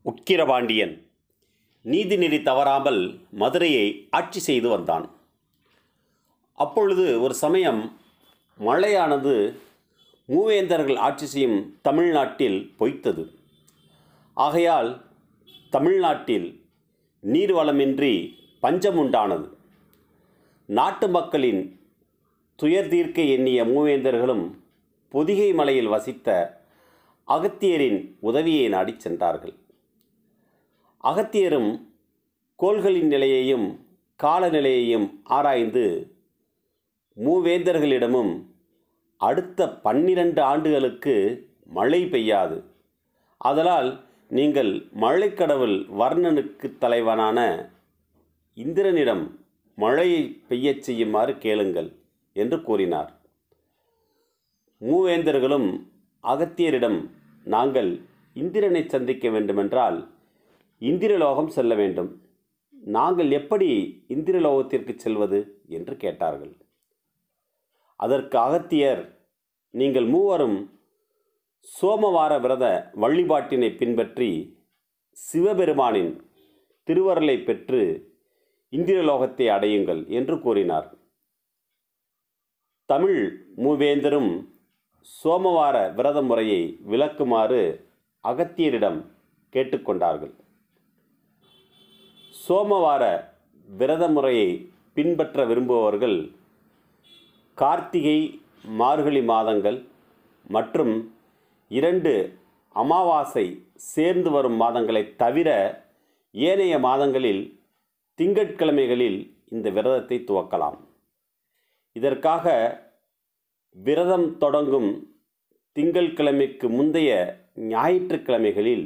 உக்கிரபாண்டியன் நீதிநெறி தவறாமல் மதுரையை ஆட்சி செய்து வந்தான். அப்பொழுது ஒரு சமயம் மழையானது மூவேந்தர்கள் ஆட்சி செய்யும் தமிழ்நாட்டில் பொய்த்தது. ஆகையால் தமிழ்நாட்டில் நீர்வளமின்றி பஞ்சம் உண்டானது. நாட்டு மக்களின் துயர் தீர்க்க எண்ணிய மூவேந்தர்களும் பொதிகை மலையில் வசித்த அகத்தியரின் உதவியை நாடிச் சென்றார்கள். அகத்தியரும் கோள்களின் நிலையையும் காலநிலையையும் ஆராய்ந்து மூவேந்தர்களிடமும் அடுத்த 12 ஆண்டுகளுக்கு மழை பெய்யாது, ஆதலால் நீங்கள் மழைக்கடவுள் வர்ணனுக்கு தலைவனான இந்திரனிடம் மழையை பெய்யச் செய்யுமாறு கேளுங்கள் என்று கூறினார். மூவேந்தர்களும் அகத்தியரிடம், நாங்கள் இந்திரனை சந்திக்க வேண்டுமென்றால் இந்திரலோகம் செல்ல வேண்டும், நாங்கள் எப்படி இந்திரலோகத்திற்கு செல்வது என்று கேட்டார்கள். அதற்கு அகத்தியர், நீங்கள் மூவரும் சோமவார விரத வழிபாட்டினை பின்பற்றி சிவபெருமானின் திருவருளை பெற்று இந்திரலோகத்தை அடையுங்கள் என்று கூறினார். தமிழ் மூவேந்தரும் சோமவார விரத முறையை விளக்குமாறு அகத்தியரிடம் கேட்டுக்கொண்டார்கள். சோமவார விரத முறையை பின்பற்ற விரும்புபவர்கள் கார்த்திகை மார்கழி மாதங்கள் மற்றும் 2 அமாவாசை சேர்ந்து வரும் மாதங்களை தவிர ஏனைய மாதங்களில் திங்கட்கிழமைகளில் இந்த விரதத்தை துவக்கலாம். இதற்காக விரதம் தொடங்கும் திங்கட்கிழமைக்கு முந்தைய ஞாயிற்றுக்கிழமைகளில்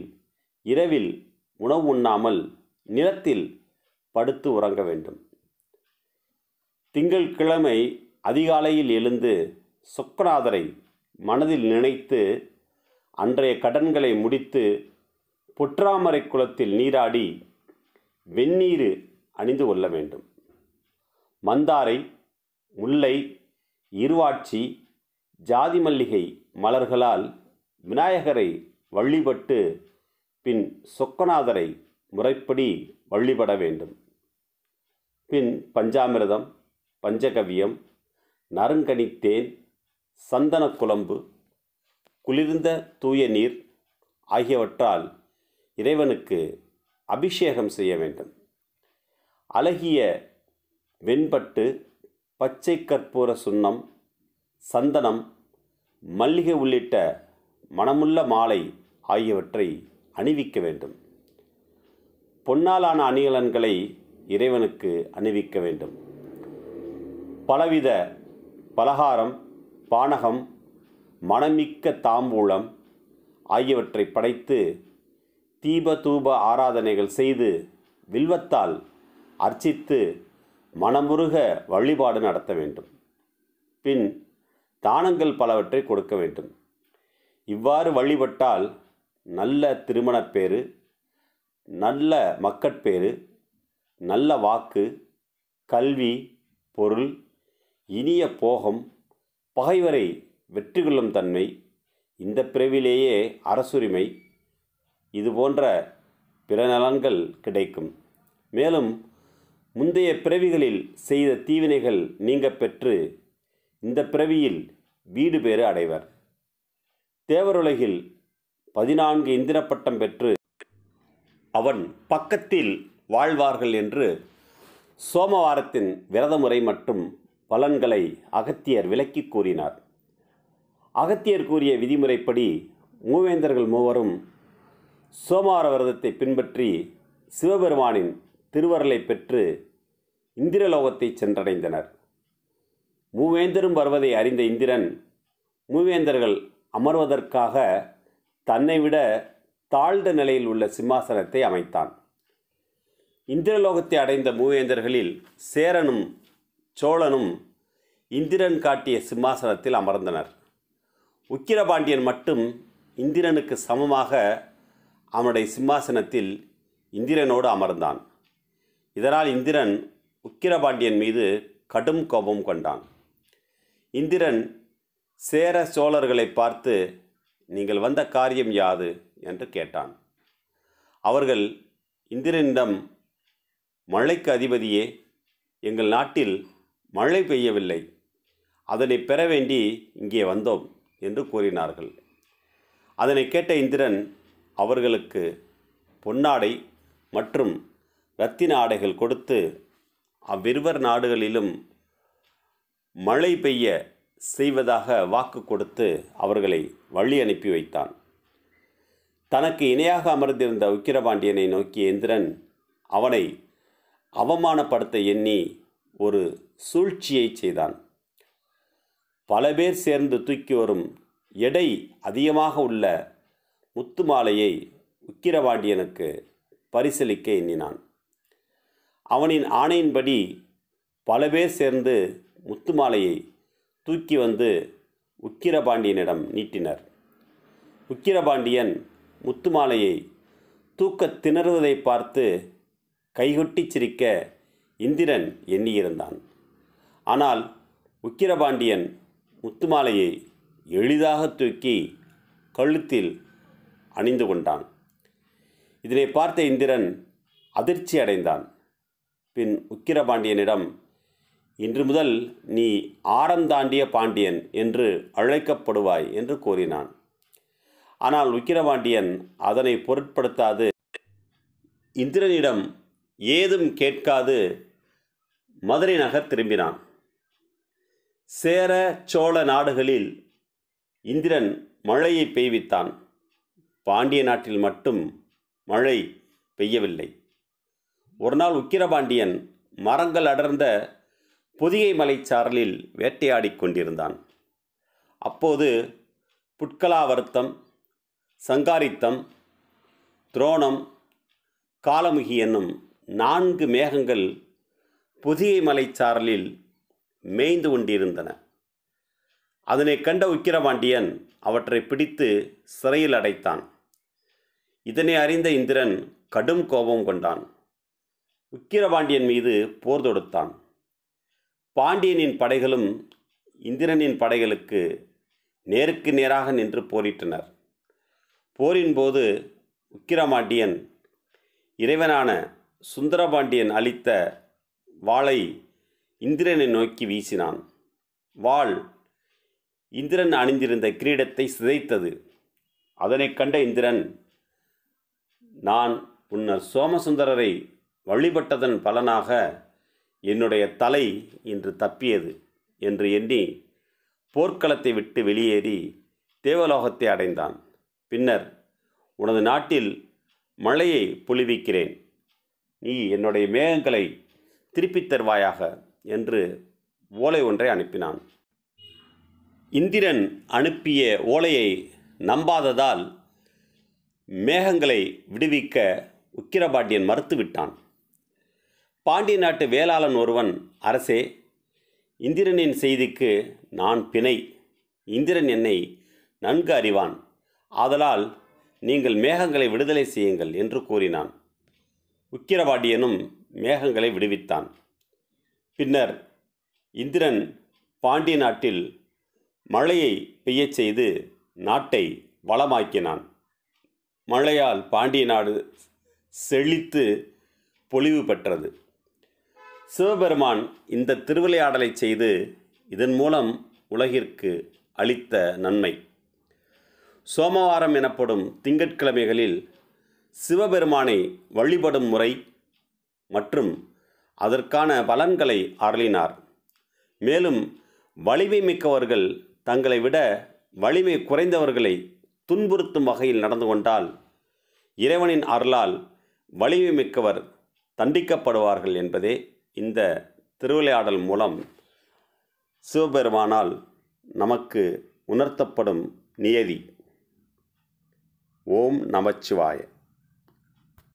இரவில் உணவு உண்ணாமல் நிலத்தில் படுத்து உறங்க வேண்டும். திங்கட்கிழமை அதிகாலையில் எழுந்து சொக்கநாதரை மனதில் நினைத்து அன்றைய கடன்களை முடித்து பொற்றாமரை குளத்தில் நீராடி வெந்நீர் அணிந்து கொள்ள வேண்டும். மந்தாரை, முல்லை, இருவாட்சி, ஜாதி மல்லிகை மலர்களால் விநாயகரை வழிபட்டு பின் சொக்கநாதரை முறைப்படி வழிபட வேண்டும். பின் பஞ்சாமிர்தம், பஞ்சகவியம், நறுங்கனித்தேன், சந்தன குழம்பு, குளிர்ந்த தூய நீர் ஆகியவற்றால் இறைவனுக்கு அபிஷேகம் செய்ய வேண்டும். அழகிய வெண்பட்டு, பச்சை கற்பூர சுண்ணம், சந்தனம், மல்லிகை உள்ளிட்ட மணமுள்ள மாலை ஆகியவற்றை அணிவிக்க வேண்டும். பொன்னாலான அணிகலன்களை இறைவனுக்கு அணிவிக்க வேண்டும். பலவித பலகாரம், பானகம், மணமிக்க தாம்பூலம் ஆகியவற்றை படைத்து தீப தூப ஆராதனைகள் செய்து வில்வத்தால் அர்ச்சித்து மனமுருக வழிபாடு நடத்த வேண்டும். பின் தானங்கள் பலவற்றை கொடுக்க வேண்டும். இவ்வாறு வழிபட்டால் நல்ல திருமணப்பேறு, நல்ல மக்கட்பேறு, நல்ல வாக்கு, கல்வி, பொருள், இனிய போகம், பகைவரை வெற்றி கொள்ளும் தன்மை, இந்த பிறவிலேயே அரசுரிமை, இதுபோன்ற பிற நலன்கள் கிடைக்கும். மேலும் முந்தைய பிறவிகளில் செய்த தீவினைகள் நீங்க பெற்று இந்த பிறவியில் வீடு பேறு அடைவர். தேவருலகில் 14 இந்திர பட்டம் பெற்று அவன் பக்கத்தில் வாழ்வார்கள் என்று சோமவாரத்தின் விரதமுறை மற்றும் பலன்களை அகத்தியர் விளக்கி கூறினார். அகத்தியர் கூறிய விதிமுறைப்படி மூவேந்தர்கள் மூவரும் சோமவார விரதத்தை பின்பற்றி சிவபெருமானின் திருவருளை பெற்று இந்திரலோகத்தை சென்றடைந்தனர். மூவேந்தரும் வருவதை அறிந்த இந்திரன் மூவேந்தர்கள் அமர்வதற்காக தன்னை விட தாழ்ந்த நிலையில் உள்ள சிம்மாசனத்தை அமைத்தான். இந்திரலோகத்தை அடைந்த மூவேந்தர்களில் சேரனும் சோழனும் இந்திரன் காட்டிய சிம்மாசனத்தில் அமர்ந்தனர். உக்கிரபாண்டியன் மட்டும் இந்திரனுக்கு சமமாக அவனுடைய சிம்மாசனத்தில் இந்திரனோடு அமர்ந்தான். இதனால் இந்திரன் உக்கிரபாண்டியன் மீது கடும் கோபம் கொண்டான். இந்திரன் சேர சோழர்களை பார்த்து, நீங்கள் வந்த காரியம் யாது என்று கேட்டான். அவர்கள் இந்திரனிடம், மழைக்கு அதிபதியே, எங்கள் நாட்டில் மழை பெய்யவில்லை, அதனை பெற வேண்டி இங்கே வந்தோம் என்று கூறினார்கள். அதனை கேட்ட இந்திரன் அவர்களுக்கு பொன்னாடை மற்றும் இரத்தின ஆடைகள் கொடுத்து அவ்விருவர் நாடுகளிலும் மழை பெய்ய செய்வதாக வாக்கு கொடுத்து அவர்களை வழி அனுப்பி வைத்தான். தனக்கு இணையாக அமர்ந்திருந்த உக்கிரபாண்டியனை நோக்கிய இந்திரன் அவனை அவமானப்படுத்த எண்ணி ஒரு சூழ்ச்சியை செய்தான். பல பேர் சேர்ந்து தூக்கி வரும் எடை அதிகமாக உள்ள முத்து மாலையை உக்கிரபாண்டியனுக்கு பரிசளிக்க எண்ணினான். அவனின் ஆணையின்படி பல பேர் சேர்ந்து முத்து மாலையை தூக்கி வந்து உக்கிரபாண்டியனிடம் நீட்டினர். உக்கிரபாண்டியன் முத்து மாலையை தூக்கத் திணறுவதை பார்த்து கைகொட்டி சிரிக்க இந்திரன் எண்ணியிருந்தான். ஆனால் உக்கிரபாண்டியன் முத்துமாலையை எளிதாக தூக்கி கழுத்தில் அணிந்து கொண்டான். இதனை பார்த்த இந்திரன் அதிர்ச்சி அடைந்தான். பின் உக்கிரபாண்டியனிடம், இன்று முதல் நீ ஆரந்தாண்டிய பாண்டியன் என்று அழைக்கப்படுவாய் என்று கூறினான். ஆனால் உக்கிரபாண்டியன் அதனை பொருட்படுத்தாது இந்திரனிடம் ஏதும் கேட்காது மதுரை நகர் திரும்பினான். சேர சோழ நாடுகளில் இந்திரன் மழையை பெய்வித்தான். பாண்டிய நாட்டில் மட்டும் மழை பெய்யவில்லை. ஒரு நாள் உக்கிரபாண்டியன் மரங்கள் அடர்ந்த பொதிகை மலைச்சாரலில் வேட்டையாடிக் கொண்டிருந்தான். அப்போது புட்கலாவர்த்தம், சங்காரித்தம், துரோணம், காலமுகி என்னும் 4 மேகங்கள் பொதிகை மலைச்சாரலில் மேய்ந்து கொண்டிருந்தன. அதனை கண்ட உக்கிரபாண்டியன் அவற்றை பிடித்து சிறையில் அடைத்தான். இதனை அறிந்த இந்திரன் கடும் கோபம் கொண்டான். உக்கிரபாண்டியன் மீது போர் தொடுத்தான். பாண்டியனின் படைகளும் இந்திரனின் படைகளுக்கு நேருக்கு நேராக நின்று போரிட்டனர். போரின் போது உக்கிரபாண்டியன் இறைவனான சுந்தரபாண்டியன் அளித்த வாளை இந்திரனை நோக்கி வீசினான். வாள் இந்திரன் அணிந்திருந்த கிரீடத்தை சிதைத்தது. அதனை கண்ட இந்திரன், நான் முன்னர் சோமசுந்தரரை வழிபட்டதன் பலனாக என்னுடைய தலை இன்று தப்பியது என்று எண்ணி போர்க்களத்தை விட்டு வெளியேறி தேவலோகத்தை அடைந்தான். பின்னர், உனது நாட்டில் மழையை பொழிவிக்கிறேன், நீ என்னுடைய மேகங்களை திருப்பித் தருவாயாக என்று ஓலை ஒன்றை அனுப்பினான். இந்திரன் அனுப்பிய ஓலையை நம்பாததால் மேகங்களை விடுவிக்க உக்கிரபாண்டியன் மறுத்துவிட்டான். பாண்டிய நாட்டு வேளாளன் ஒருவன், அரசே, இந்திரனின் செய்திக்கு நான் பிணை. இந்திரன் என்னை நன்கு அறிவான். ஆதலால் நீங்கள் மேகங்களை விடுதலை செய்யுங்கள் என்று கூறினான். உக்கிரபாண்டியனும் மேகங்களை விடுவித்தான். பின்னர் இந்திரன் பாண்டிய நாட்டில் மழையை பெய்யச் செய்து நாட்டை வளமாக்கினான். மழையால் பாண்டிய நாடு செழித்து பொலிவு பெற்றது. சிவபெருமான் இந்த திருவிளையாடலை செய்து இதன் மூலம் உலகிற்கு அளித்த நன்மை. சோமவாரம் எனப்படும் திங்கட்கிழமைகளில் சிவபெருமானை வழிபடும் முறை மற்றும் அதற்கான பலன்களை அருளினார். மேலும் வலிமை மிக்கவர்கள் தங்களை விட வலிமை குறைந்தவர்களை துன்புறுத்தும் வகையில் நடந்து கொண்டால் இறைவனின் அருளால் வலிமை மிக்கவர் தண்டிக்கப்படுவார்கள் என்பதே இந்த திருவிளையாடல் மூலம் சிவபெருமானால் நமக்கு உணர்த்தப்படும் நியதி. ஓம் நமச்சிவாய.